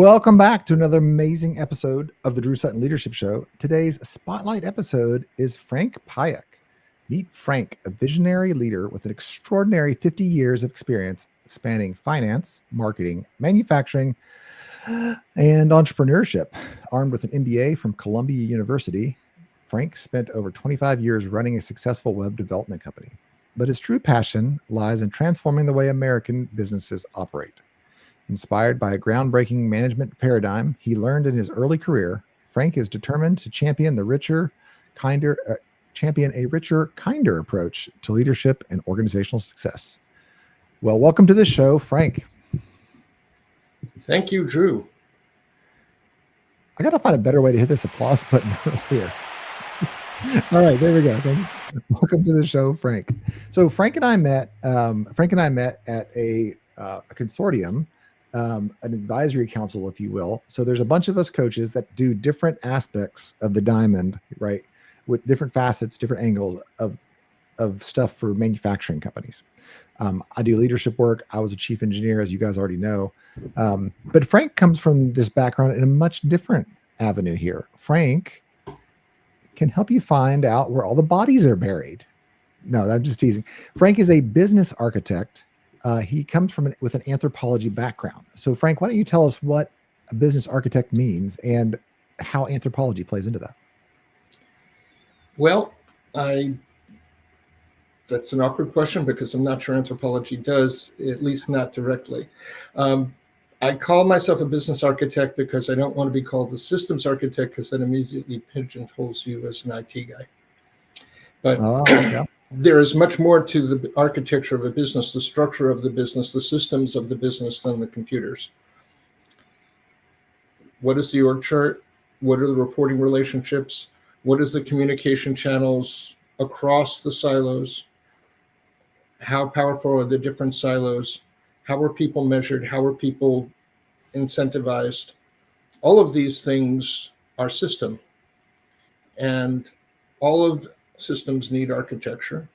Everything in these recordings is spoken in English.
Welcome back to another amazing episode of the Drew Sutton Leadership Show. Today's spotlight episode is Frank Piuck. Meet Frank, a visionary leader with an extraordinary 50 years of experience spanning finance, marketing, manufacturing, and entrepreneurship. Armed with an MBA from Columbia University, Frank spent over 25 years running a successful web development company. But his true passion lies in transforming the way American businesses operate. Inspired by a groundbreaking management paradigm he learned in his early career, Frank is determined to champion a richer, kinder approach to leadership and organizational success. Well, welcome to the show, Frank. Thank you, Drew. I got to find a better way to hit this applause button here. All right, there we go. Welcome to the show, Frank. So Frank and I met at a consortium, an advisory council, if you will. So there's a bunch of us coaches that do different aspects of the diamond, right? With different facets, different angles of stuff for manufacturing companies. I do leadership work. I was a chief engineer, as you guys already know. But Frank comes from this background in a much different avenue here. Frank can help you find out where all the bodies are buried. No, I'm just teasing. Frank is a business architect. He comes with an anthropology background. So Frank, why don't you tell us what a business architect means and how anthropology plays into that? Well, that's an awkward question because I'm not sure anthropology does, at least not directly. I call myself a business architect because I don't want to be called a systems architect because that immediately pigeonholes you as an IT guy. But yeah. There is much more to the architecture of a business, the structure of the business, the systems of the business than the computers. What is the org chart? What are the reporting relationships? What is the communication channels across the silos? How powerful are the different silos? How are people measured? How are people incentivized? All of these things are system. And all of systems need architecture.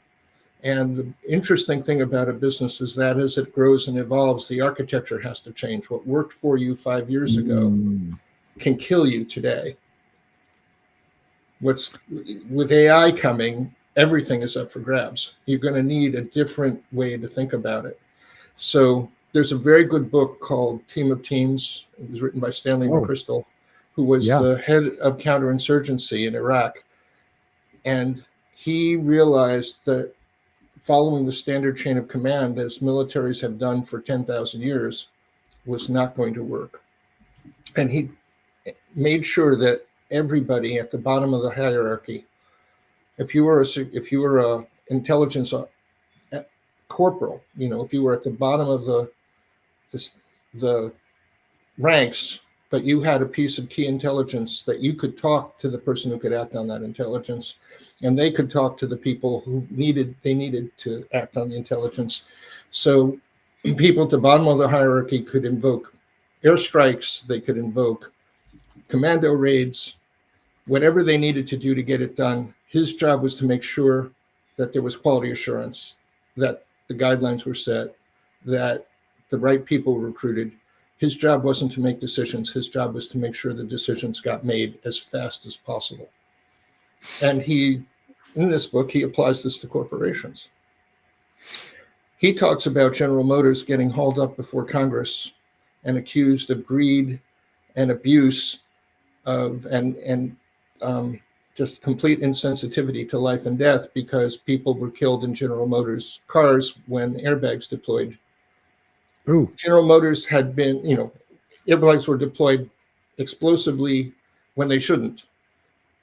And the interesting thing about a business is that as it grows and evolves, the architecture has to change. What worked for you 5 years ago can kill you today. With AI coming, everything is up for grabs. You're going to need a different way to think about it. So there's a very good book called Team of Teams. It was written by Stanley McChrystal, who was the head of counterinsurgency in Iraq. And he realized that following the standard chain of command, as militaries have done for 10,000 years, was not going to work. And he made sure that everybody at the bottom of the hierarchy, if you were a intelligence corporal, if you were at the bottom of the ranks, but you had a piece of key intelligence that you could talk to the person who could act on that intelligence, and they could talk to the people who needed to act on the intelligence. So people at the bottom of the hierarchy could invoke airstrikes, they could invoke commando raids, whatever they needed to do to get it done. His job was to make sure that there was quality assurance, that the guidelines were set, that the right people were recruited. His job wasn't to make decisions. His job was to make sure the decisions got made as fast as possible. And in this book, he applies this to corporations. He talks about General Motors getting hauled up before Congress and accused of greed and abuse and just complete insensitivity to life and death because people were killed in General Motors cars when airbags deployed. Ooh. General Motors had been, airbags were deployed explosively when they shouldn't.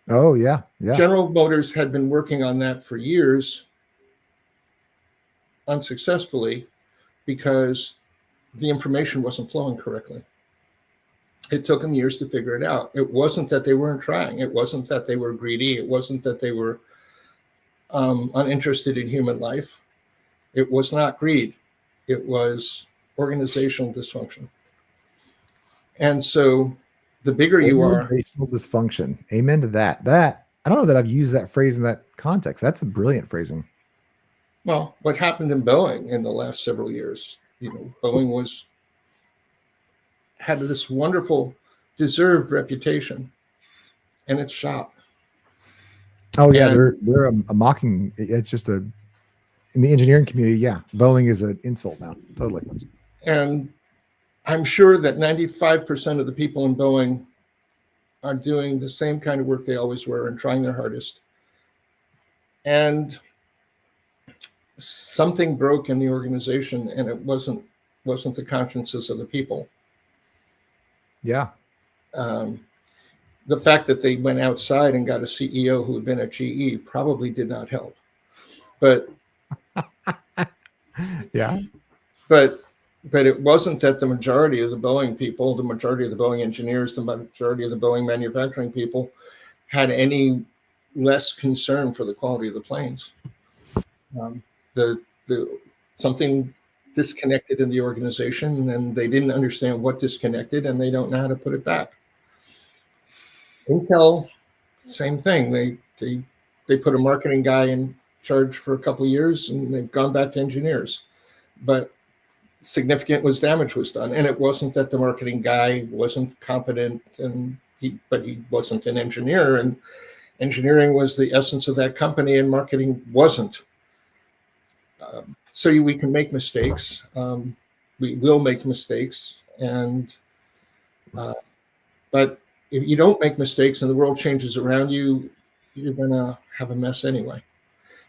Oh, yeah. General Motors had been working on that for years unsuccessfully because the information wasn't flowing correctly. It took them years to figure it out. It wasn't that they weren't trying. It wasn't that they were greedy. It wasn't that they were uninterested in human life. It was not greed. It was organizational dysfunction. And so the bigger you are. Organizational dysfunction. Amen to that. I don't know that I've used that phrase in that context. That's a brilliant phrasing. Well, what happened in Boeing in the last several years, Boeing had this wonderful, deserved reputation, and it's shot. Oh yeah, And they're a mocking. It's just a in the engineering community. Yeah, Boeing is an insult now. Totally. and I'm sure that 95% of the people in Boeing are doing the same kind of work they always were and trying their hardest. And something broke in the organization, and it wasn't the consciences of the people. Yeah. The fact that they went outside and got a CEO who had been at GE probably did not help. But Yeah. but it wasn't that the majority of the Boeing people, the majority of the Boeing engineers, the majority of the Boeing manufacturing people had any less concern for the quality of the planes. The something disconnected in the organization, and they didn't understand what disconnected, and they don't know how to put it back. Intel, same thing. They put a marketing guy in charge for a couple of years, and they've gone back to engineers. But significant damage was done, and it wasn't that the marketing guy wasn't competent, but he wasn't an engineer, and engineering was the essence of that company, and marketing wasn't. So we can make mistakes. We will make mistakes, but if you don't make mistakes and the world changes around you, you're gonna have a mess anyway.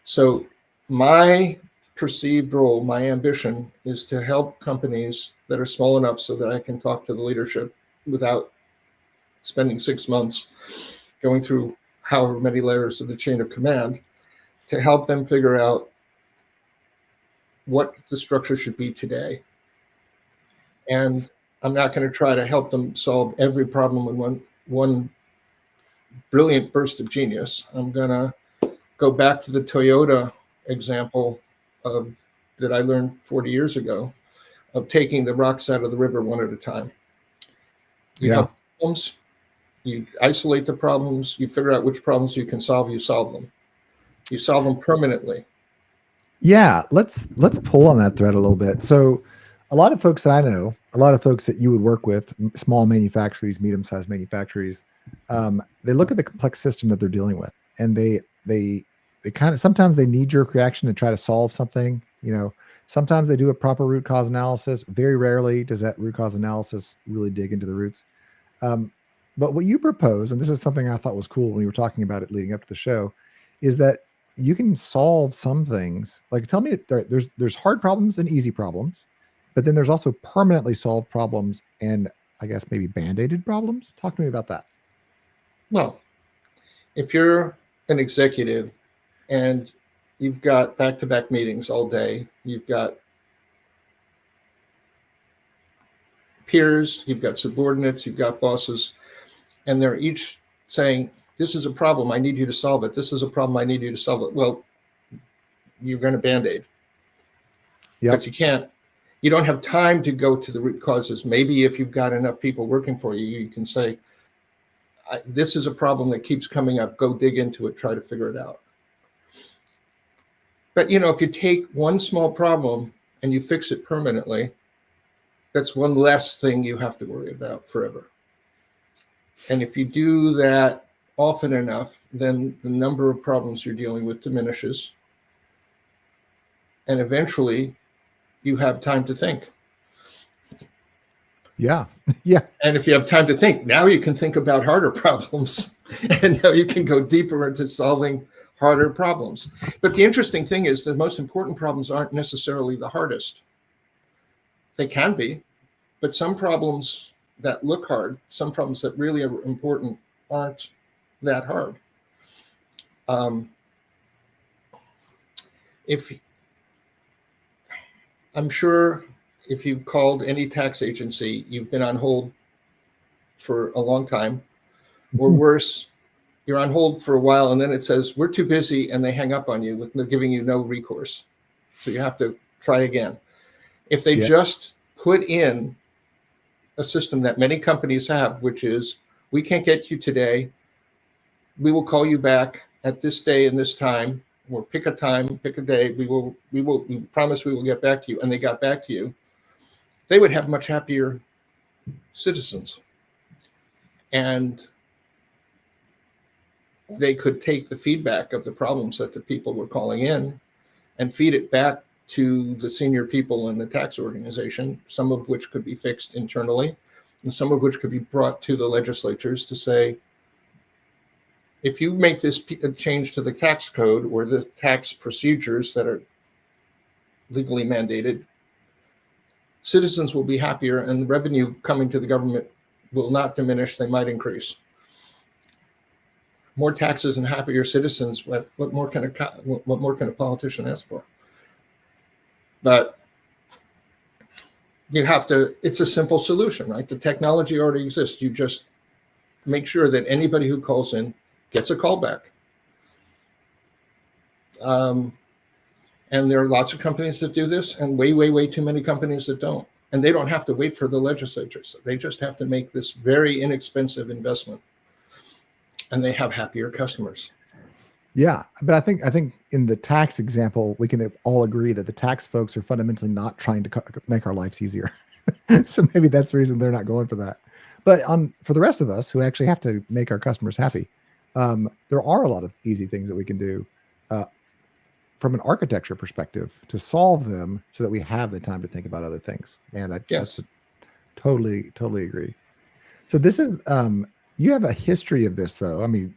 So my perceived role, my ambition, is to help companies that are small enough so that I can talk to the leadership without spending 6 months going through however many layers of the chain of command, to help them figure out what the structure should be today. And I'm not going to try to help them solve every problem in one brilliant burst of genius. I'm going to go back to the Toyota example that I learned 40 years ago, of taking the rocks out of the river one at a time. You have problems, you isolate the problems, you figure out which problems you can solve, you solve them. You solve them permanently. Yeah, let's pull on that thread a little bit. So a lot of folks that I know, a lot of folks that you would work with, small manufacturers, medium-sized manufacturers, they look at the complex system that they're dealing with, and they kind of, sometimes they knee-jerk reaction to try to solve something. Sometimes they do a proper root cause analysis. Very rarely does that root cause analysis really dig into the roots. But what you propose, and this is something I thought was cool when we were talking about it leading up to the show, is that you can solve some things. Like, tell me, there's hard problems and easy problems, but then there's also permanently solved problems and, I guess, maybe band-aided problems. Talk to me about that. Well, if you're an executive and you've got back-to-back meetings all day, you've got peers, you've got subordinates, you've got bosses, and they're each saying, this is a problem, I need you to solve it. This is a problem, I need you to solve it. Well, you're going to Band-Aid. Because you don't have time to go to the root causes. Maybe if you've got enough people working for you, you can say, this is a problem that keeps coming up, go dig into it, try to figure it out. But if you take one small problem and you fix it permanently, that's one less thing you have to worry about forever. And if you do that often enough, then the number of problems you're dealing with diminishes. And eventually you have time to think. Yeah. Yeah. And if you have time to think, now you can think about harder problems. And now you can go deeper into solving harder problems. But the interesting thing is the most important problems aren't necessarily the hardest. They can be, but some problems that look hard, some problems that really are important, aren't that hard. I'm sure if you called any tax agency, you've been on hold for a long time, or worse, you're on hold for a while and then it says, we're too busy, and they hang up on you with giving you no recourse. So you have to try again. If they just put in a system that many companies have, which is, we can't get you today, we will call you back at this day and this time, or pick a time, pick a day, we promise we will get back to you, and they got back to you, they would have much happier citizens. And they could take the feedback of the problems that the people were calling in and feed it back to the senior people in the tax organization, some of which could be fixed internally, and some of which could be brought to the legislatures to say, if you make this change to the tax code or the tax procedures that are legally mandated, citizens will be happier and the revenue coming to the government will not diminish, they might increase. More taxes and happier citizens, what more can a politician ask for? But you have to, it's a simple solution, right? The technology already exists. You just make sure that anybody who calls in gets a call back. And there are lots of companies that do this and way too many companies that don't. And they don't have to wait for the legislatures. They just have to make this very inexpensive investment and they have happier customers. Yeah, but I think in the tax example, we can all agree that the tax folks are fundamentally not trying to make our lives easier. So maybe that's the reason they're not going for that. But for the rest of us who actually have to make our customers happy, there are a lot of easy things that we can do from an architecture perspective to solve them so that we have the time to think about other things. And I Yes. totally agree. So this is, you have a history of this though. I mean,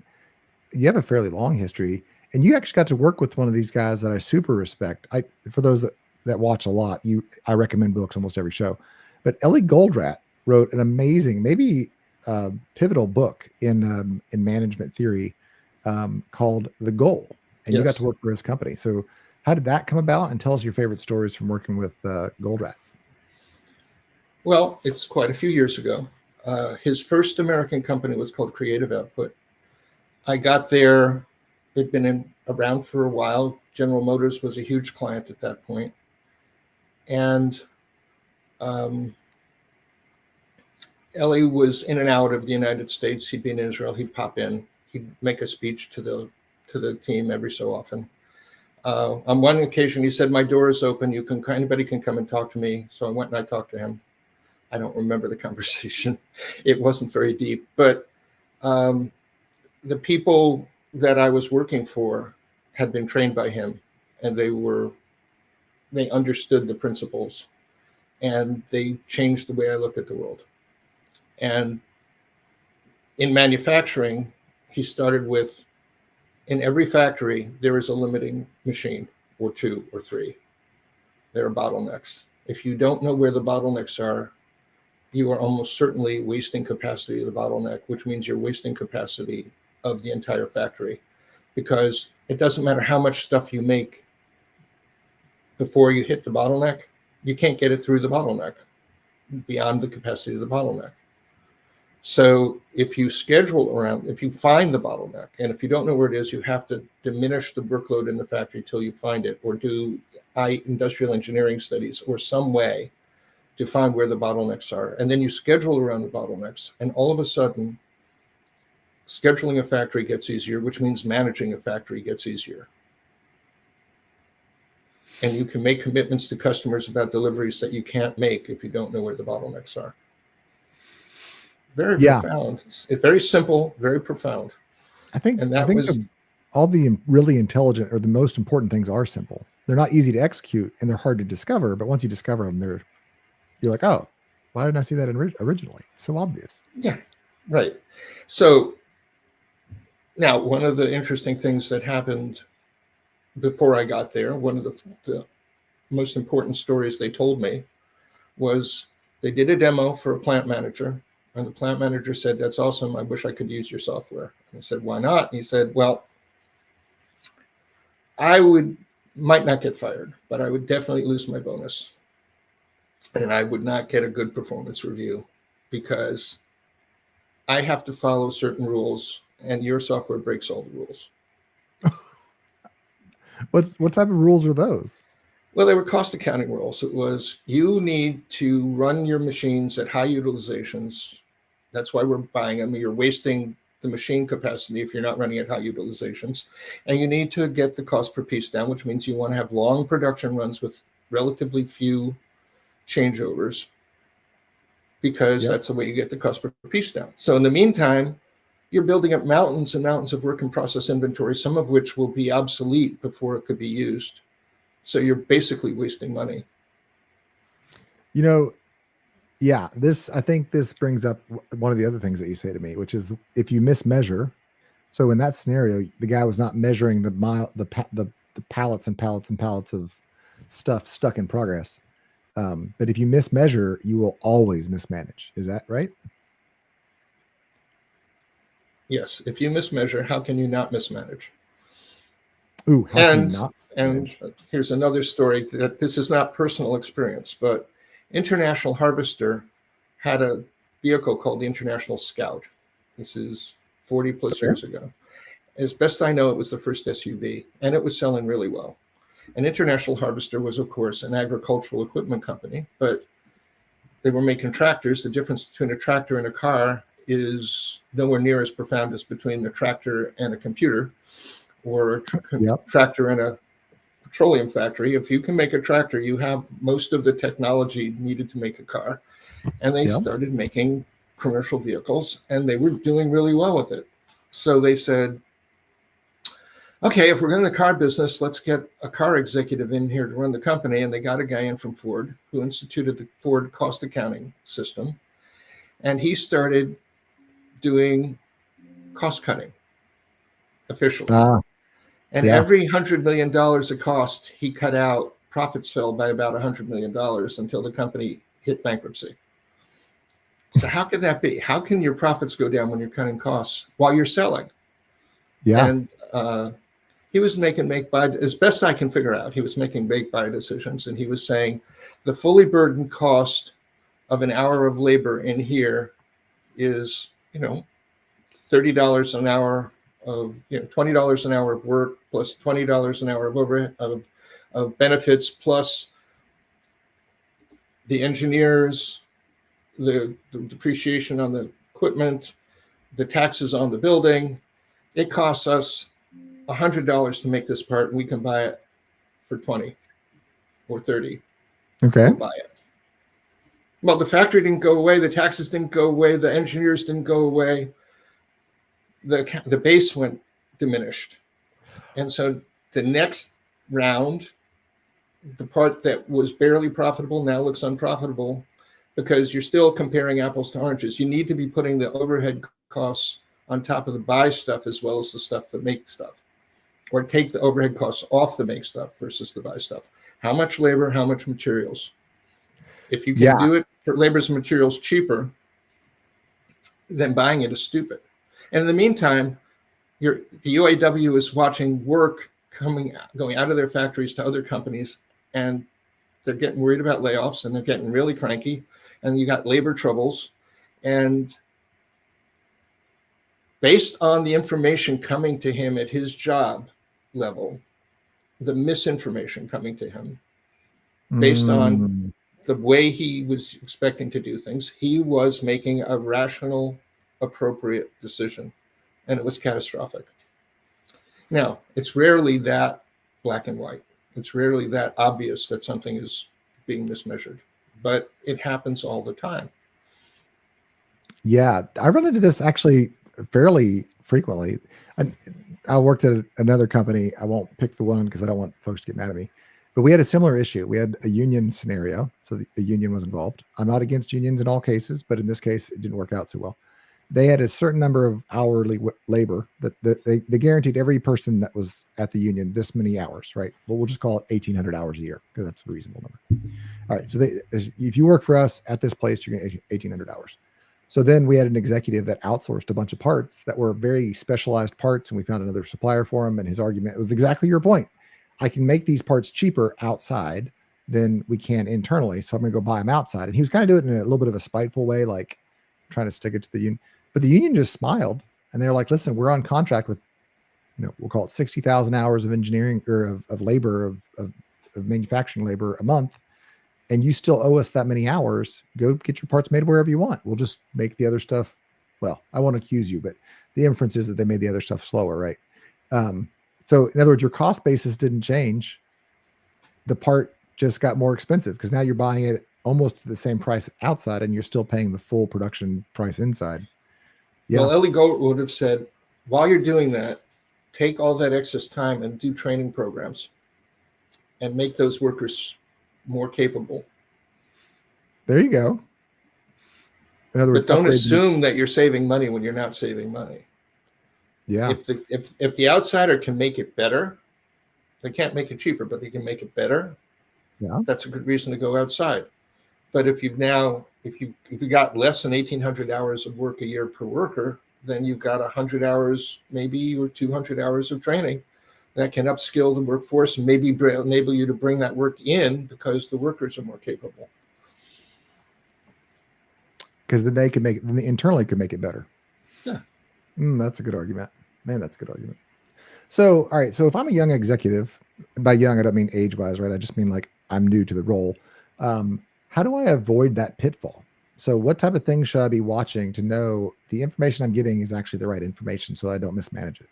you have a fairly long history and you actually got to work with one of these guys that I super respect. For those that watch a lot, I recommend books almost every show, but Ellie Goldratt wrote an amazing, maybe pivotal book in management theory called The Goal. And Yes. You got to work for his company. So how did that come about? And tell us your favorite stories from working with Goldratt. Well, it's quite a few years ago. His first American company was called Creative Output. I got there, it'd been around for a while. General Motors was a huge client at that point. And Ellie was in and out of the United States. He'd be in Israel, he'd pop in, he'd make a speech to the team every so often. On one occasion, he said, "My door is open. Anybody can come and talk to me." So I went and I talked to him. I don't remember the conversation. It wasn't very deep, but the people that I was working for had been trained by him and they understood the principles and they changed the way I look at the world. And in manufacturing, he started with, in every factory, there is a limiting machine or two or three. There are bottlenecks. If you don't know where the bottlenecks are, you are almost certainly wasting capacity of the bottleneck, which means you're wasting capacity of the entire factory, because it doesn't matter how much stuff you make before you hit the bottleneck, you can't get it through the bottleneck beyond the capacity of the bottleneck. So if you if you find the bottleneck, and if you don't know where it is, you have to diminish the workload in the factory till you find it, or do industrial engineering studies or some way to find where the bottlenecks are. And then you schedule around the bottlenecks, and all of a sudden, scheduling a factory gets easier, which means managing a factory gets easier. And you can make commitments to customers about deliveries that you can't make if you don't know where the bottlenecks are. Very profound. It's very simple, very profound. I think all the really intelligent or the most important things are simple. They're not easy to execute and they're hard to discover, but once you discover them, you're like, oh, why didn't I see that originally? It's so obvious. Yeah, right. So now, one of the interesting things that happened before I got there, one of the most important stories they told me was they did a demo for a plant manager, and the plant manager said, "That's awesome. I wish I could use your software." And I said, "Why not?" And he said, "Well, I might not get fired, but I would definitely lose my bonus. And I would not get a good performance review because I have to follow certain rules and your software breaks all the rules." What type of rules are those? Well, they were cost accounting rules. It was, you need to run your machines at high utilizations. That's why we're buying them. You're wasting the machine capacity if you're not running at high utilizations. And you need to get the cost per piece down, which means you want to have long production runs with relatively few changeovers, because that's the way you get the cost per piece down. So in the meantime, you're building up mountains and mountains of work in process inventory, some of which will be obsolete before it could be used. So you're basically wasting money. Yeah, I think this brings up one of the other things that you say to me, which is if you mismeasure. So in that scenario, the guy was not measuring the pallets and pallets and pallets of stuff stuck in progress. But if you mismeasure, you will always mismanage. Is that right? Yes. If you mismeasure, how can you not mismanage? Ooh, how can you not? And here's another story that this is not personal experience, but International Harvester had a vehicle called the International Scout. This is 40 plus years ago. As best I know, it was the first SUV, and it was selling really well. And International Harvester was, of course, an agricultural equipment company, but they were making tractors. The difference between a tractor and a car is nowhere near as profound as between a tractor and a computer, or a tractor and a petroleum factory. If you can make a tractor, you have most of the technology needed to make a car. And they started making commercial vehicles, and they were doing really well with it. So they said, okay, if we're in the car business, let's get a car executive in here to run the company. And they got a guy in from Ford who instituted the Ford cost accounting system. And he started doing cost cutting officially. And every $100 million of cost he cut out, profits fell by about $100 million until the company hit bankruptcy. So how could that be? How can your profits go down when you're cutting costs while you're selling? And he was making make-buy, as best I can figure out, he was making make-buy decisions. And he was saying the fully burdened cost of an hour of labor in here is, $30 an hour of, $20 an hour of work plus $20 an hour of overhead of benefits plus the engineers, the depreciation on the equipment, the taxes on the building. It costs us $100 to make this part, and we can buy it for 20 or 30. Okay. We'll buy it. Well, the factory didn't go away. The taxes didn't go away. The engineers didn't go away. The base went diminished. And so the next round, the part that was barely profitable now looks unprofitable because you're still comparing apples to oranges. You need to be putting the overhead costs on top of the buy stuff as well as the stuff that make stuff, or take the overhead costs off the make stuff versus the buy stuff. How much labor, how much materials? If you can do it for labor's and materials cheaper, then buying it is stupid. And in the meantime, the UAW is watching work going out of their factories to other companies, and they're getting worried about layoffs, and they're getting really cranky, and you got labor troubles. And based on the information coming to him at his job level, the misinformation coming to him, based on the way he was expecting to do things, he was making a rational, appropriate decision, and it was catastrophic. Now, it's rarely that black and white. It's rarely that obvious that something is being mismeasured, but it happens all the time. Yeah, I run into this actually fairly frequently. I worked at another company. I won't pick the one because I don't want folks to get mad at me. But we had a similar issue. We had a union scenario, so the union was involved. I'm not against unions in all cases, but in this case, it didn't work out so well. They had a certain number of hourly labor that they guaranteed every person that was at the union this many hours, right? Well, we'll just call it 1,800 hours a year because that's a reasonable number. All right, so if you work for us at this place, you're going to get 1,800 hours. So then we had an executive that outsourced a bunch of parts that were very specialized parts, and we found another supplier for him. And his argument was exactly your point. I can make these parts cheaper outside than we can internally, so I'm going to go buy them outside. And he was kind of doing it in a little bit of a spiteful way, like trying to stick it to the union. But the union just smiled, and they're like, "Listen, we're on contract with, we'll call it 60,000 hours of engineering or of labor of manufacturing labor a month." And you still owe us that many hours. Go get your parts made wherever you want. We'll just make the other stuff. Well, I won't accuse you, but the inference is that they made the other stuff slower, right? So in other words, your cost basis didn't change. The part just got more expensive because now you're buying it almost the same price outside, and you're still paying the full production price inside. Yeah. Well, Ellie Gold would have said, while you're doing that, take all that excess time and do training programs and make those workers more capable. There you go. In other words, but don't assume that you're saving money when you're not saving money. Yeah. If the outsider can make it better, they can't make it cheaper, but they can make it better. Yeah. That's a good reason to go outside. But if you got less than 1,800 hours of work a year per worker, then you've got 100 hours, maybe, or 200 hours of training that can upskill the workforce and maybe enable you to bring that work in because the workers are more capable. Because then they can make it, then internally could make it better. Yeah. That's a good argument. Man, that's a good argument. So, all right. So if I'm a young executive, by young, I don't mean age-wise, right? I just mean like I'm new to the role. How do I avoid that pitfall? So what type of things should I be watching to know the information I'm getting is actually the right information so I don't mismanage it?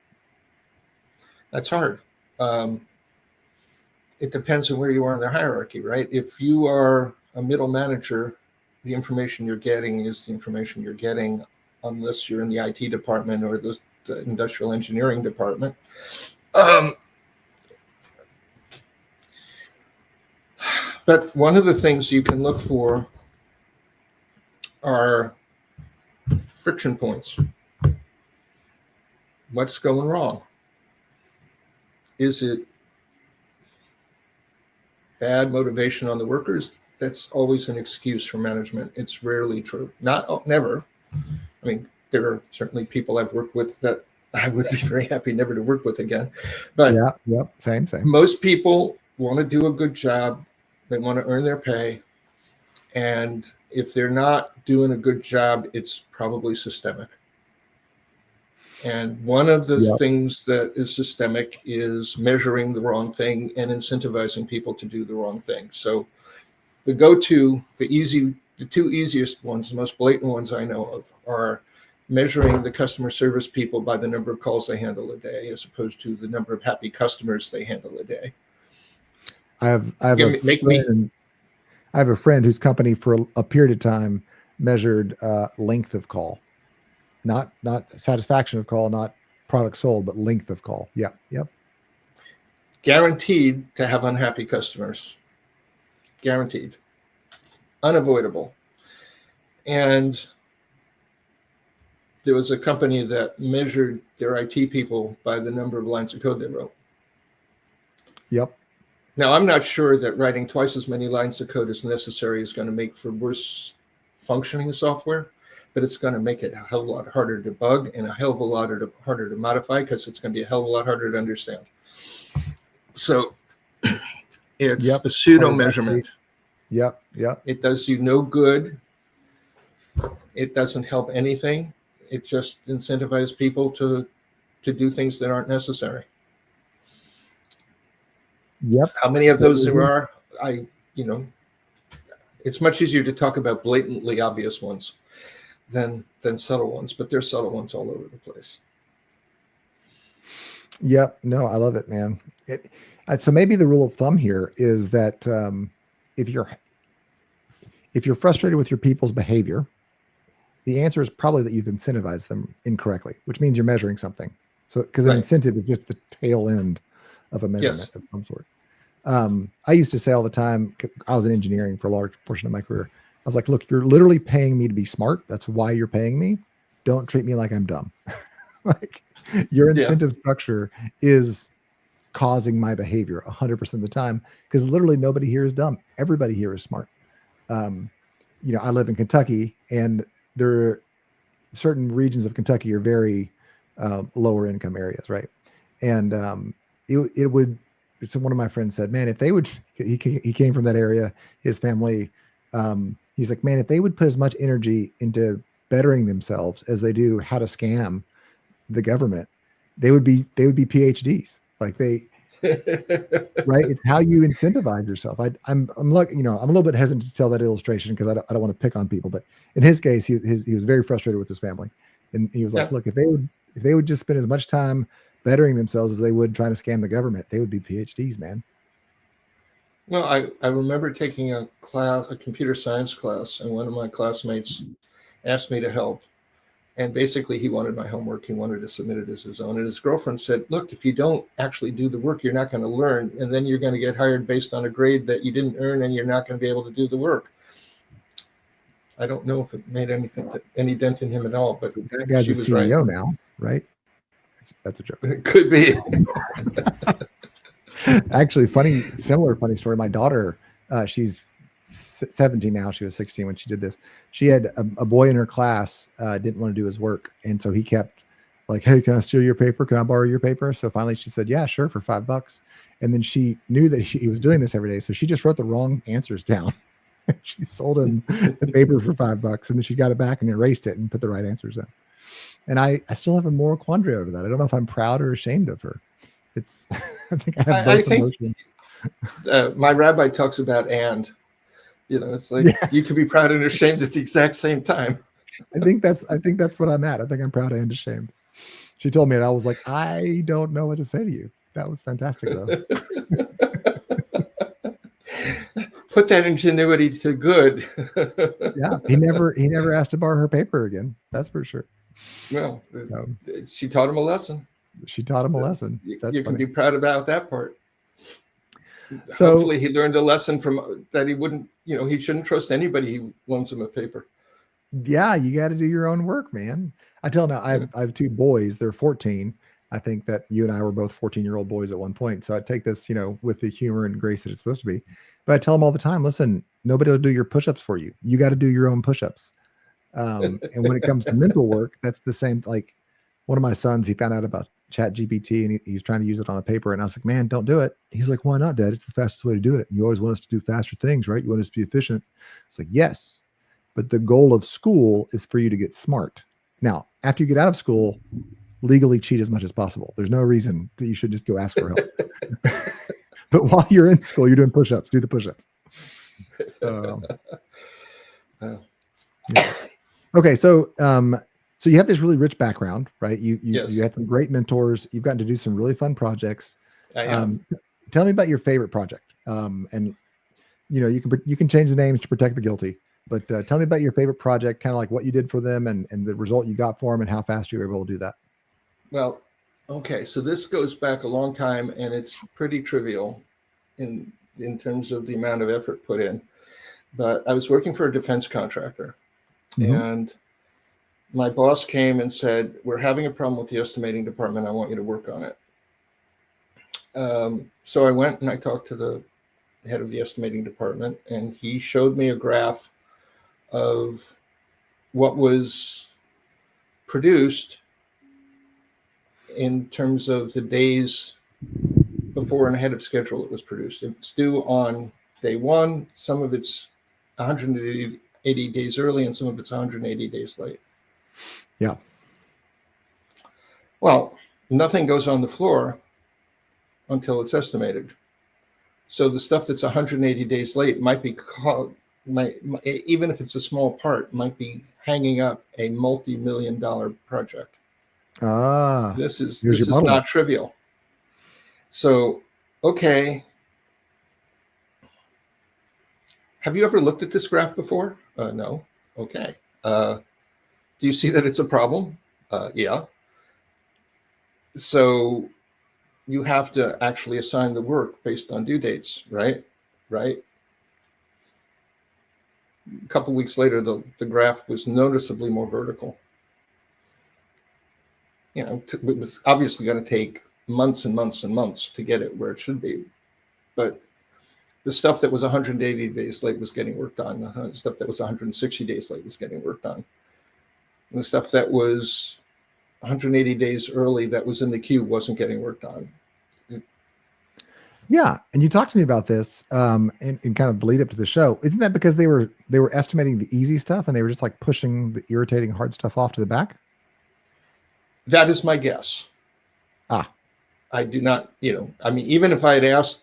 That's hard. It depends on where you are in the hierarchy, right? If you are a middle manager, the information you're getting is the information you're getting, unless you're in the IT department or the industrial engineering department. But one of the things you can look for are friction points. What's going wrong? Is it bad motivation on the workers? That's always an excuse for management. It's rarely true. Never. I mean, there are certainly people I've worked with that I would be very happy never to work with again. But same. Most people want to do a good job. They want to earn their pay. And if they're not doing a good job, it's probably systemic. And one of the things that is systemic is measuring the wrong thing and incentivizing people to do the wrong thing. So the two easiest ones, the most blatant ones I know of, are measuring the customer service people by the number of calls they handle a day, as opposed to the number of happy customers they handle a day. I have a friend whose company for a period of time measured length of call, not satisfaction of call, not product sold, but length of call. Yep. Guaranteed to have unhappy customers. Guaranteed. Unavoidable. And there was a company that measured their IT people by the number of lines of code they wrote. Yep. Now, I'm not sure that writing twice as many lines of code as necessary is going to make for worse functioning software, but it's going to make it a hell of a lot harder to debug and a hell of a lot harder to modify, because it's going to be a hell of a lot harder to understand. So it's a pseudo measurement. Yep. It does you no good. It doesn't help anything. It just incentivizes people to do things that aren't necessary. Yep. How many of those there are? It's much easier to talk about blatantly obvious ones than subtle ones, but there's subtle ones all over the place. Yep. No, I love it, man. So maybe the rule of thumb here is that if you're frustrated with your people's behavior, the answer is probably that you've incentivized them incorrectly, which means you're measuring something. So, because an incentive is just the tail end of a measurement of some sort. I used to say all the time, I was in engineering for a large portion of my career. I was like, look, you're literally paying me to be smart. That's why you're paying me. Don't treat me like I'm dumb. Like, your incentive structure is causing my behavior 100% of the time, because literally nobody here is dumb. Everybody here is smart. I live in Kentucky, and there are certain regions of Kentucky are very lower income areas, right? And so one of my friends said, man, if they would, he came from that area, his family, he's like, man, if they would put as much energy into bettering themselves as they do how to scam the government, they would be PhDs. Like right? It's how you incentivize yourself. I'm like, I'm a little bit hesitant to tell that illustration because I don't want to pick on people, but in his case, he was very frustrated with his family, and he was like, look, if they would just spend as much time bettering themselves as they would trying to scam the government, they would be PhDs, man. Well, I remember taking a computer science class, and one of my classmates asked me to help. And basically, he wanted my homework. He wanted to submit it as his own. And his girlfriend said, look, if you don't actually do the work, you're not going to learn. And then you're going to get hired based on a grade that you didn't earn, and you're not going to be able to do the work. I don't know if it made any dent in him at all, but That guy's she a was CEO right. now, right? That's a joke. It could be. Actually, similar funny story. My daughter, she's 17 now. She was 16 when she did this. She had a boy in her class didn't want to do his work, and so he kept like, "Hey, can I steal your paper? Can I borrow your paper?" So finally, she said, "Yeah, sure," for $5. And then she knew that he was doing this every day, so she just wrote the wrong answers down. She sold him the paper for $5, and then she got it back and erased it and put the right answers in. And I still have a moral quandary over that. I don't know if I'm proud or ashamed of her. It's I think I have both emotions. My rabbi talks about it's like you could be proud and ashamed at the exact same time. I think that's what I'm at. I think I'm proud and ashamed. She told me, and I was like, I don't know what to say to you. That was fantastic, though. Put that ingenuity to good. Yeah, he never asked to borrow her paper again. That's for sure. Well, she taught him a lesson. She taught him a lesson. You can be proud about that part. So hopefully he learned a lesson from that. He wouldn't, he shouldn't trust anybody who loans him a paper. Yeah, you got to do your own work, man. I tell now, I have two boys. They're 14. I think that you and I were both 14-year-old boys at one point. So I take this, with the humor and grace that it's supposed to be. But I tell them all the time, listen, nobody will do your push-ups for you. You got to do your own push-ups. And when it comes to mental work, that's the same. Like one of my sons, he found out about ChatGPT and he's trying to use it on a paper. And I was like, man, don't do it. He's like, why not, Dad? It's the fastest way to do it. You always want us to do faster things, right? You want us to be efficient. It's like, yes, but the goal of school is for you to get smart. Now, after you get out of school, legally cheat as much as possible. There's no reason that you should just go ask for help. But while you're in school, you're doing push-ups, do the push-ups. Yeah. Okay. So you have this really rich background, right? You had some great mentors. You've gotten to do some really fun projects. Tell me about your favorite project. And you can change the names to protect the guilty, but tell me about your favorite project, kind of like what you did for them and the result you got for them and how fast you were able to do that. Well, okay. So this goes back a long time and it's pretty trivial in terms of the amount of effort put in, but I was working for a defense contractor. And my boss came and said, we're having a problem with the estimating department. I want you to work on it. So I went and I talked to the head of the estimating department, and he showed me a graph of what was produced in terms of the days before and ahead of schedule it was produced. It's due on day one. Some of it's 180 days early and some of it's 180 days late. Yeah. Well, nothing goes on the floor until it's estimated. So the stuff that's 180 days late might be even if it's a small part, might be hanging up a multi-million-dollar project. This is not trivial. So, okay. Have you ever looked at this graph before? No. Okay. Do you see that it's a problem? Yeah. So you have to actually assign the work based on due dates, right? Right. A couple of weeks later, the graph was noticeably more vertical. It was obviously going to take months and months and months to get it where it should be. But the stuff that was 180 days late was getting worked on. The stuff that was 160 days late was getting worked on. And the stuff that was 180 days early that was in the queue wasn't getting worked on. Yeah. And you talked to me about this in kind of the lead up to the show. Isn't that because they were estimating the easy stuff and they were just like pushing the irritating hard stuff off to the back? That is my guess. I do not, even if I had asked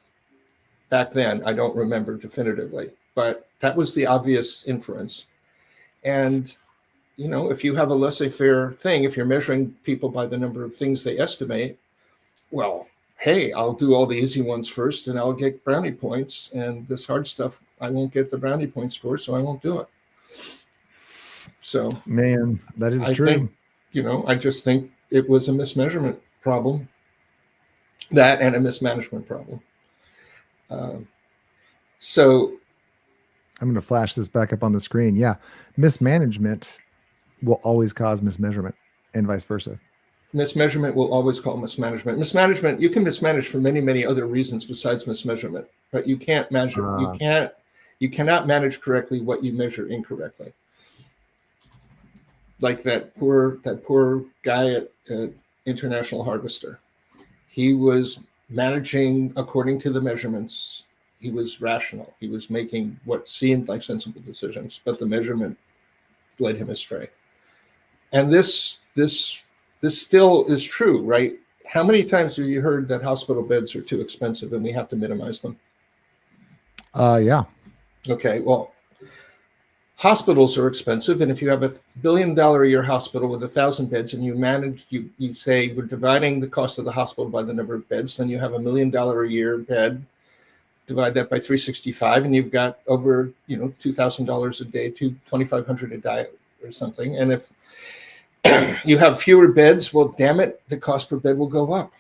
back then, I don't remember definitively, but that was the obvious inference. And, if you have a laissez-faire thing, if you're measuring people by the number of things they estimate, well, hey, I'll do all the easy ones first and I'll get brownie points, and this hard stuff I won't get the brownie points for, so I won't do it. So Man, that is I think, true. I just think it was a mismeasurement problem, that and a mismanagement problem. Um, so I'm going to flash this back up on the screen. Yeah. Mismanagement will always cause mismeasurement and vice versa. mismeasurement will always call mismanagement. Mismanagement, you can mismanage for many, many other reasons besides mismeasurement, but you can't measure. You cannot manage correctly what you measure incorrectly. Like that poor guy at International Harvester. He was managing according to the measurements. He was rational. He was making what seemed like sensible decisions, but the measurement led him astray. And this still is true, right? How many times have you heard that hospital beds are too expensive and we have to minimize them? Yeah. Okay, well, hospitals are expensive, and if you have $1 billion a year hospital with 1,000 beds, and you say we're dividing the cost of the hospital by the number of beds, then you have $1 million a year bed. Divide that by 365, and you've got over $2,000 a day to $2,500 a day or something. And if you have fewer beds, well, damn it, the cost per bed will go up.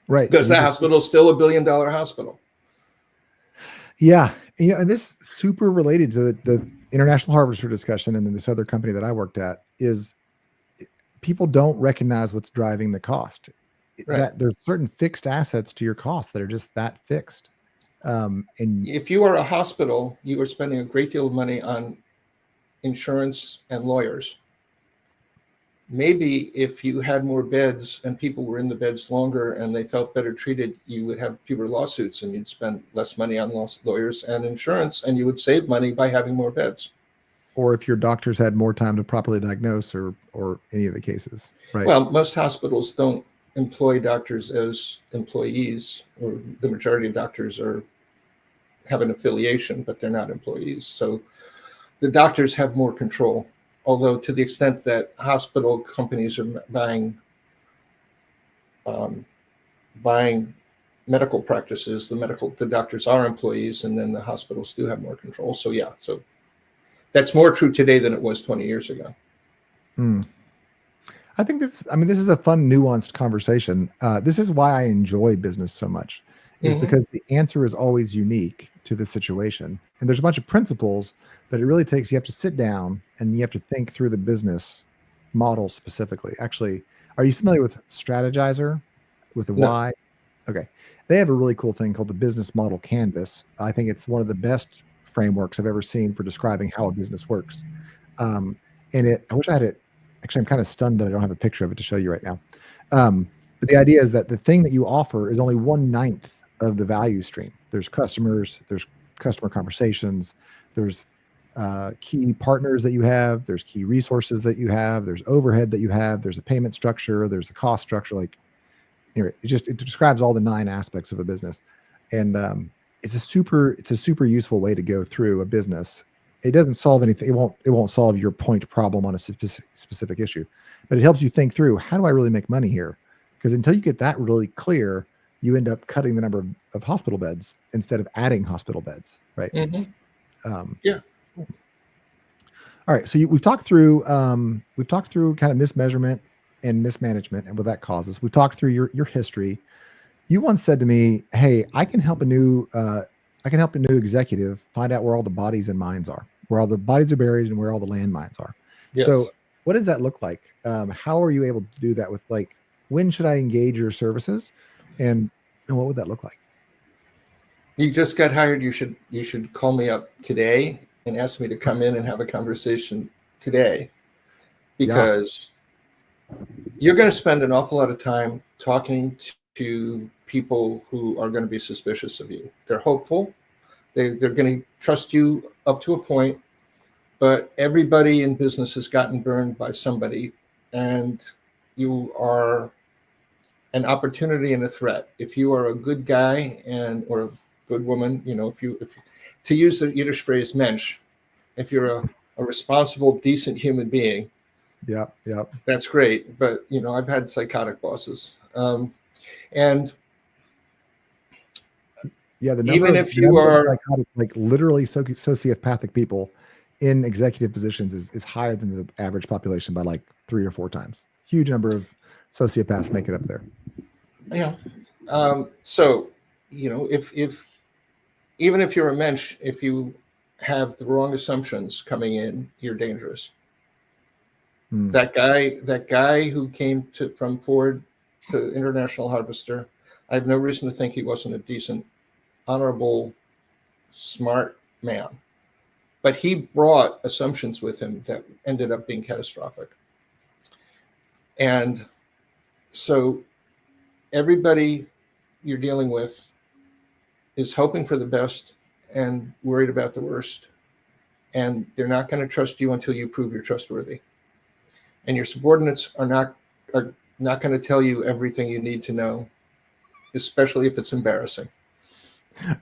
Right. Because the hospital is still $1 billion hospital. Yeah. And this is super related to the International Harvester discussion. And then this other company that I worked at is people don't recognize what's driving the cost. Right. That there's certain fixed assets to your cost that are just that fixed. And if you are a hospital, you are spending a great deal of money on insurance and lawyers. Maybe if you had more beds and people were in the beds longer and they felt better treated, you would have fewer lawsuits and you'd spend less money on lawyers and insurance, and you would save money by having more beds. Or if your doctors had more time to properly diagnose or any of the cases, right? Well, most hospitals don't employ doctors as employees, or the majority of doctors have an affiliation, but they're not employees. So the doctors have more control. Although to the extent that hospital companies are buying medical practices, the doctors are employees, and then the hospitals do have more control. So yeah, so that's more true today than it was 20 years ago. I think this is a fun, nuanced conversation. This is why I enjoy business so much, is because the answer is always unique to the situation. And there's a bunch of principles, but it really takes, you have to sit down and you have to think through the business model specifically. Actually, are you familiar with Strategizer with the No. Y? Okay. They have a really cool thing called the business model canvas. I think it's one of the best frameworks I've ever seen for describing how a business works. I wish I had it. Actually, I'm kind of stunned that I don't have a picture of it to show you right now. But the idea is that the thing that you offer is only 1/9 of the value stream. There's customers, there's customer conversations, there's key partners that you have, there's key resources that you have, there's overhead that you have, there's a payment structure, there's a cost structure. Like, anyway, it describes all the 9 aspects of a business. And it's a super useful way to go through a business. It doesn't solve anything. It won't solve your point problem on a specific issue, but it helps you think through, how do I really make money here? Because until you get that really clear, you end up cutting the number of hospital beds instead of adding hospital beds, right? Yeah. All right. So we've talked through kind of mismeasurement and mismanagement and what that causes. We've talked through your history. You once said to me, "Hey, I can help a new executive find out where all the bodies and minds are, where all the bodies are buried and where all the landmines are." Yes. So what does that look like? How are you able to do that with, like, when should I engage your services, and what would that look like? You just got hired. You should call me up today and ask me to come in and have a conversation today, because you're going to spend an awful lot of time talking to people who are going to be suspicious of you. They're hopeful. They're going to trust you up to a point, but everybody in business has gotten burned by somebody, and you are an opportunity and a threat. If you are a good guy or a good woman, if to use the Yiddish phrase mensch, if you're a responsible, decent human being, Yep. that's great. But I've had psychotic bosses, and Yeah, the Even if the you number of are, psychotic, like literally sociopathic people in executive positions is higher than the average population by like 3 or 4 times. Huge number of sociopaths make it up there. yeah. So, if even if you're a mensch, if you have the wrong assumptions coming in, you're dangerous. Hmm. That guy who came from Ford to International Harvester, I have no reason to think he wasn't a decent, honorable, smart man. But he brought assumptions with him that ended up being catastrophic. And so everybody you're dealing with is hoping for the best and worried about the worst. And they're not going to trust you until you prove you're trustworthy. And your subordinates are not going to tell you everything you need to know, especially if it's embarrassing.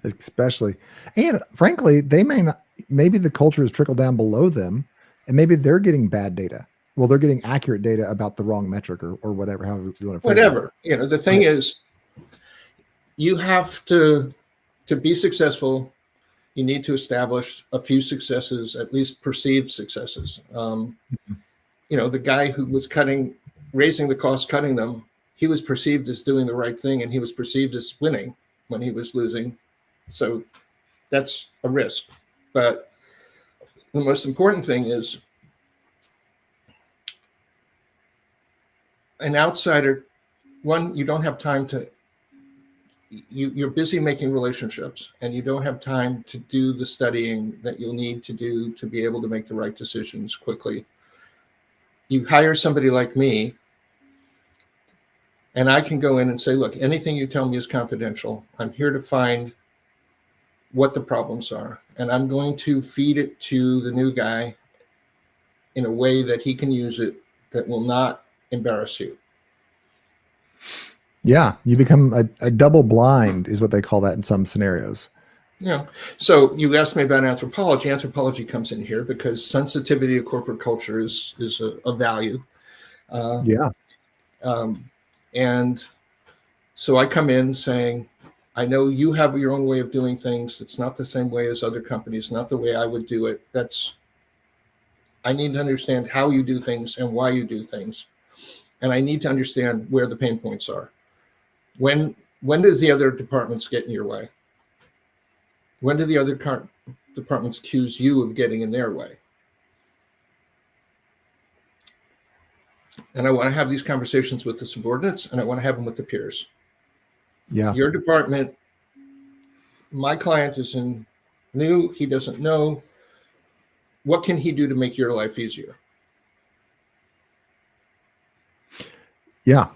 Especially, and frankly, they may not. Maybe the culture is trickled down below them, and maybe they're getting bad data. Well, they're getting accurate data about the wrong metric or whatever, however you want to phrase it. Whatever. The thing is, you have to be successful. You need to establish a few successes, at least perceived successes. The guy who was raising the cost, cutting them, he was perceived as doing the right thing, and he was perceived as winning when he was losing. So that's a risk. But the most important thing is an outsider. One, you don't have time to. You're busy making relationships, and you don't have time to do the studying that you'll need to do to be able to make the right decisions quickly. You hire somebody like me, and I can go in and say, look, anything you tell me is confidential. I'm here to find what the problems are, and I'm going to feed it to the new guy in a way that he can use it that will not embarrass you. Yeah, you become a double blind is what they call that in some scenarios. So you asked me about anthropology. Anthropology comes in here because sensitivity to corporate culture is a value. Yeah. And so I come in saying, I know you have your own way of doing things. It's not the same way as other companies, not the way I would do it. I need to understand how you do things and why you do things. And I need to understand where the pain points are. When does the other departments get in your way? When do the other departments accuse you of getting in their way? And I want to have these conversations with the subordinates, and I want to have them with the peers. Yeah. Your department, my client is new, he doesn't know. What can he do to make your life easier? Yeah.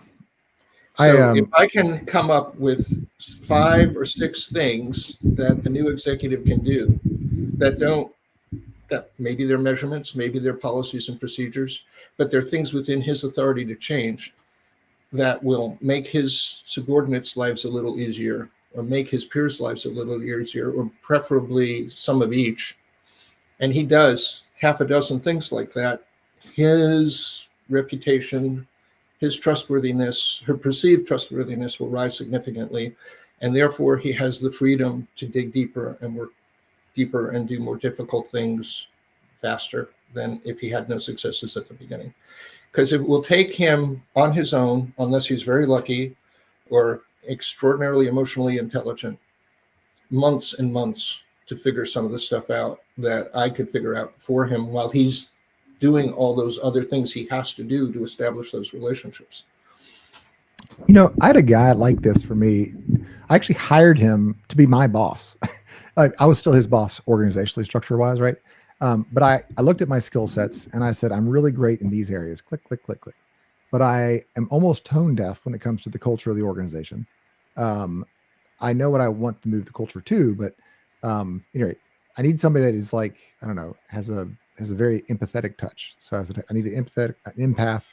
So if I can come up with 5 or 6 things that the new executive can do that maybe they're measurements, maybe they're policies and procedures, but they're things within his authority to change that will make his subordinates' lives a little easier, or make his peers' lives a little easier, or preferably some of each. And he does half a dozen things like that. His reputation, his trustworthiness, her perceived trustworthiness will rise significantly. And therefore, he has the freedom to dig deeper and work deeper and do more difficult things faster than if he had no successes at the beginning. Because it will take him on his own, unless he's very lucky or extraordinarily emotionally intelligent, months and months to figure some of the stuff out that I could figure out for him while he's doing all those other things he has to do to establish those relationships. I had a guy like this for me. I actually hired him to be my boss. I was still his boss organizationally, structure wise, right? But I looked at my skill sets and I said, I'm really great in these areas. Click, click, click, click. But I am almost tone deaf when it comes to the culture of the organization. I know what I want to move the culture to, but anyway, I need somebody that is like, I don't know, has a very empathetic touch. So I need an empath.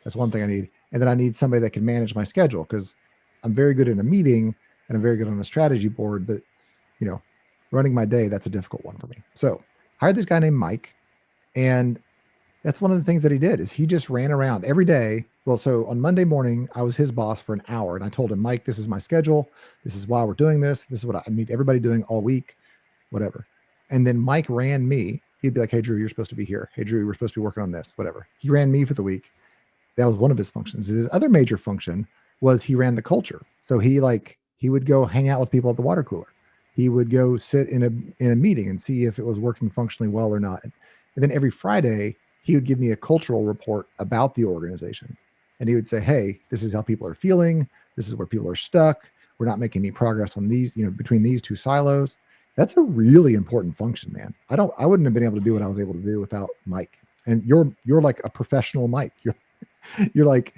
That's one thing I need. And then I need somebody that can manage my schedule, because I'm very good in a meeting and I'm very good on a strategy board, but running my day, that's a difficult one for me. So I hired this guy named Mike, and that's one of the things that he did is he just ran around every day Well, so on Monday morning, I was his boss for an hour, and I told him, Mike, this is my schedule. This is why we're doing this. This is what I need everybody doing all week, whatever. And then Mike ran me. He'd be like, hey, Drew, you're supposed to be here. Hey, Drew, we're supposed to be working on this, whatever. He ran me for the week. That was one of his functions. His other major function was he ran the culture. So he would go hang out with people at the water cooler. He would go sit in a meeting and see if it was working functionally well or not. And then every Friday, he would give me a cultural report about the organization. And he would say, hey, this is how people are feeling. This is where people are stuck. We're not making any progress on these, between these two silos. That's a really important function, man. I wouldn't have been able to do what I was able to do without Mike. And you're like a professional Mike. You're like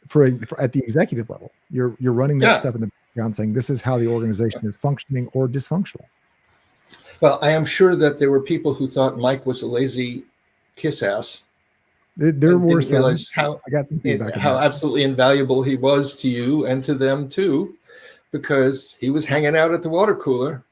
for at the executive level, you're running that stuff in the background saying this is how the organization is functioning or dysfunctional. Well, I am sure that there were people who thought Mike was a lazy kiss ass. There were some. Realize how absolutely invaluable he was to you and to them too, because he was hanging out at the water cooler,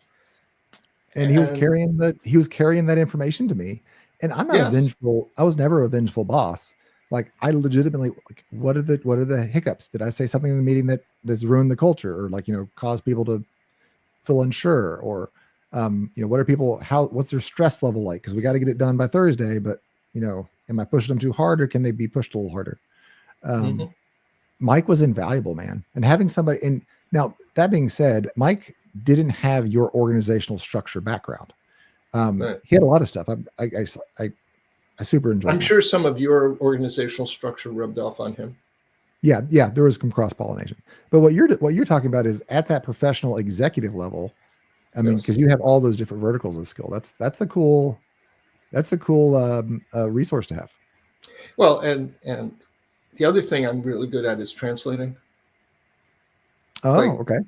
and he was carrying that information to me. And I'm not vengeful. I was never a vengeful boss. Like I legitimately, what are the hiccups? Did I say something in the meeting that's ruined the culture, or caused people to feel unsure, or what are people? What's their stress level like? Because we got to get it done by Thursday, but am I pushing them too hard, or can they be pushed a little harder? Mike was invaluable, man. And having somebody, and now that being said, Mike didn't have your organizational structure background. Right. He had a lot of stuff. I super enjoyed. I'm sure some of your organizational structure rubbed off on him. Yeah, there was some cross-pollination. But what you're talking about is at that professional executive level. I mean, because you have all those different verticals of skill. That's a cool resource to have. Well, and the other thing I'm really good at is translating. Oh, okay.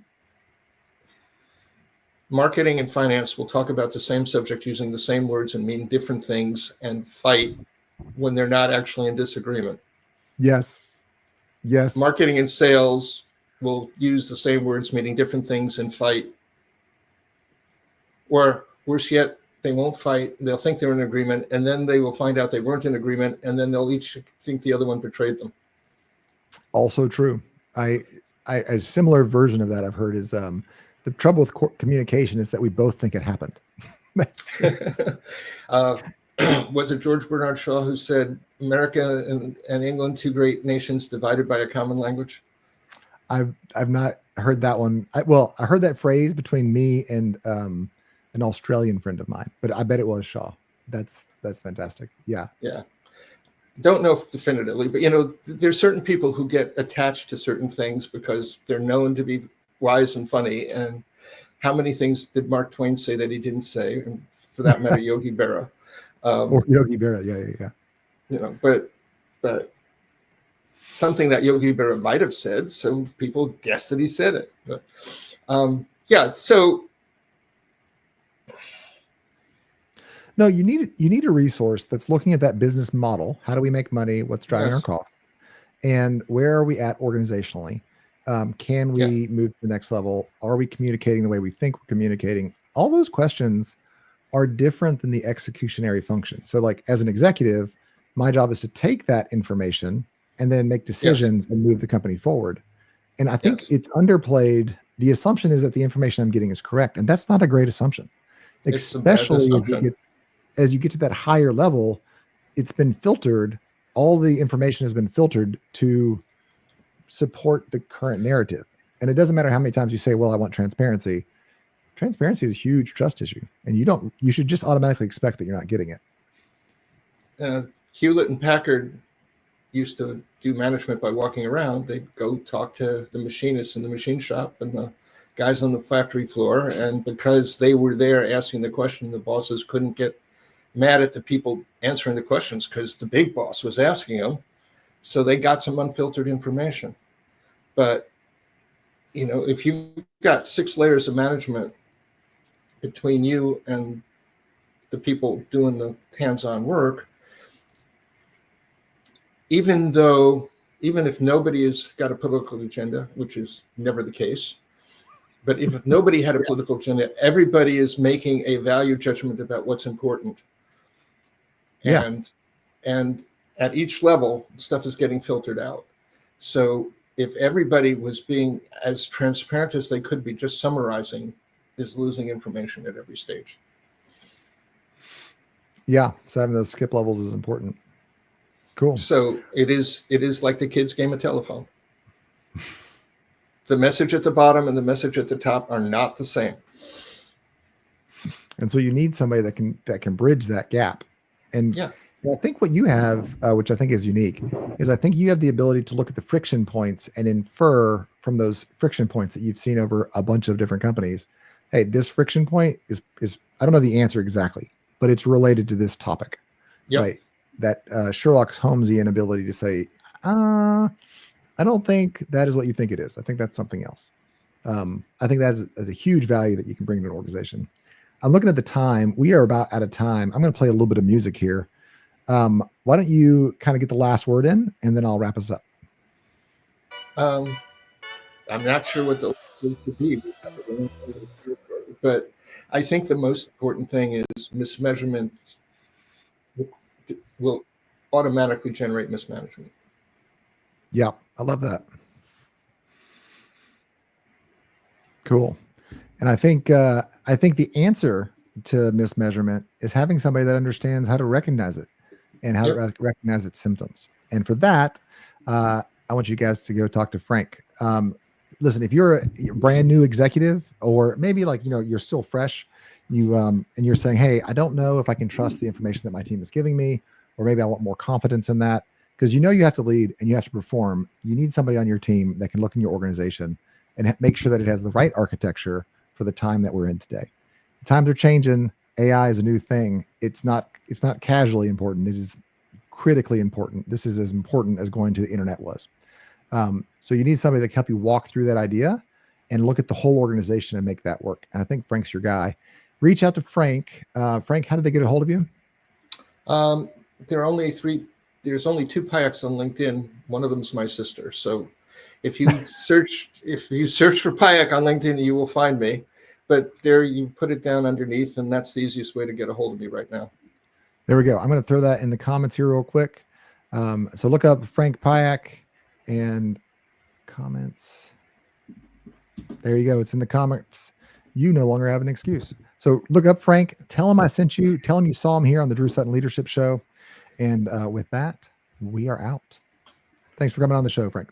Marketing and finance will talk about the same subject using the same words and mean different things and fight when they're not actually in disagreement. Yes. Marketing and sales will use the same words meaning different things and fight. Or worse yet, they won't fight. They'll think they're in agreement, and then they will find out they weren't in agreement, and then they'll each think the other one betrayed them. Also true. A similar version of that I've heard is the trouble with communication is that we both think it happened. Was it George Bernard Shaw who said, America and England, two great nations divided by a common language? I've not heard that one. I heard that phrase between me and an Australian friend of mine, but I bet it was Shaw. That's fantastic. Yeah. Don't know if definitively, but there's certain people who get attached to certain things because they're known to be wise and funny. And how many things did Mark Twain say that he didn't say? And for that matter, Yogi Berra. Or Yogi Berra, yeah. But something that Yogi Berra might have said, so people guess that he said it. But, so. No, you need a resource that's looking at that business model. How do we make money? What's driving our cost? And where are we at organizationally? Can we move to the next level? Are we communicating the way we think we're communicating? All those questions are different than the executionary function. So like as an executive, my job is to take that information and then make decisions and move the company forward. And I think it's underplayed. The assumption is that the information I'm getting is correct. And that's not a great assumption, especially as you get to that higher level. It's been filtered. All the information has been filtered to support the current narrative. And it doesn't matter how many times you say, well, I want transparency. Transparency is a huge trust issue. And you should just automatically expect that you're not getting it. Hewlett and Packard used to do management by walking around. They'd go talk to the machinists in the machine shop and the guys on the factory floor. And because they were there asking the question, the bosses couldn't get mad at the people answering the questions because the big boss was asking them. So they got some unfiltered information. But, if you've got 6 layers of management between you and the people doing the hands-on work, even if nobody has got a political agenda, which is never the case, but if nobody had a political agenda, everybody is making a value judgment about what's important. And at each level, stuff is getting filtered out. So if everybody was being as transparent as they could be, just summarizing is losing information at every stage. Yeah. So having those skip levels is important. Cool. So it is like the kids' game of telephone. The message at the bottom and the message at the top are not the same. And so you need somebody that can bridge that gap. And yeah, I think what you have, which I think is unique, is I think you have the ability to look at the friction points and infer from those friction points that you've seen over a bunch of different companies. Hey, this friction point is I don't know the answer exactly, but it's related to this topic, right? That Sherlock Holmesian ability to say, I don't think that is what you think it is. I think that's something else. I think that is a huge value that you can bring to an organization. I'm looking at the time. We are about out of time. I'm going to play a little bit of music here. Why don't you kind of get the last word in, and then I'll wrap us up. I'm not sure what the word could be, but I think the most important thing is mismeasurement will automatically generate mismanagement. Yeah, I love that. Cool. And I think the answer to mismeasurement is having somebody that understands how to recognize it and how to recognize its symptoms. And for that, I want you guys to go talk to Frank. Listen, if you're a brand new executive, or maybe like, you're still fresh, and you're saying, hey, I don't know if I can trust the information that my team is giving me, or maybe I want more confidence in that, because you have to lead and you have to perform. You need somebody on your team that can look in your organization and make sure that it has the right architecture for the time that we're in today. The times are changing. AI is a new thing. It's not casually important. It is critically important. This is as important as going to the internet was. So you need somebody that can help you walk through that idea and look at the whole organization and make that work. And I think Frank's your guy. Reach out to Frank. Frank, how did they get a hold of you? There's only two Piucks on LinkedIn. One of them is my sister. So if you search for Piuck on LinkedIn, you will find me. But there, you put it down underneath, and that's the easiest way to get a hold of me right now. There we go. I'm going to throw that in the comments here real quick. So look up Frank Piuck and comments. There you go. It's in the comments. You no longer have an excuse. So look up Frank. Tell him I sent you. Tell him you saw him here on the Drew Sutton Leadership Show. And with that, we are out. Thanks for coming on the show, Frank.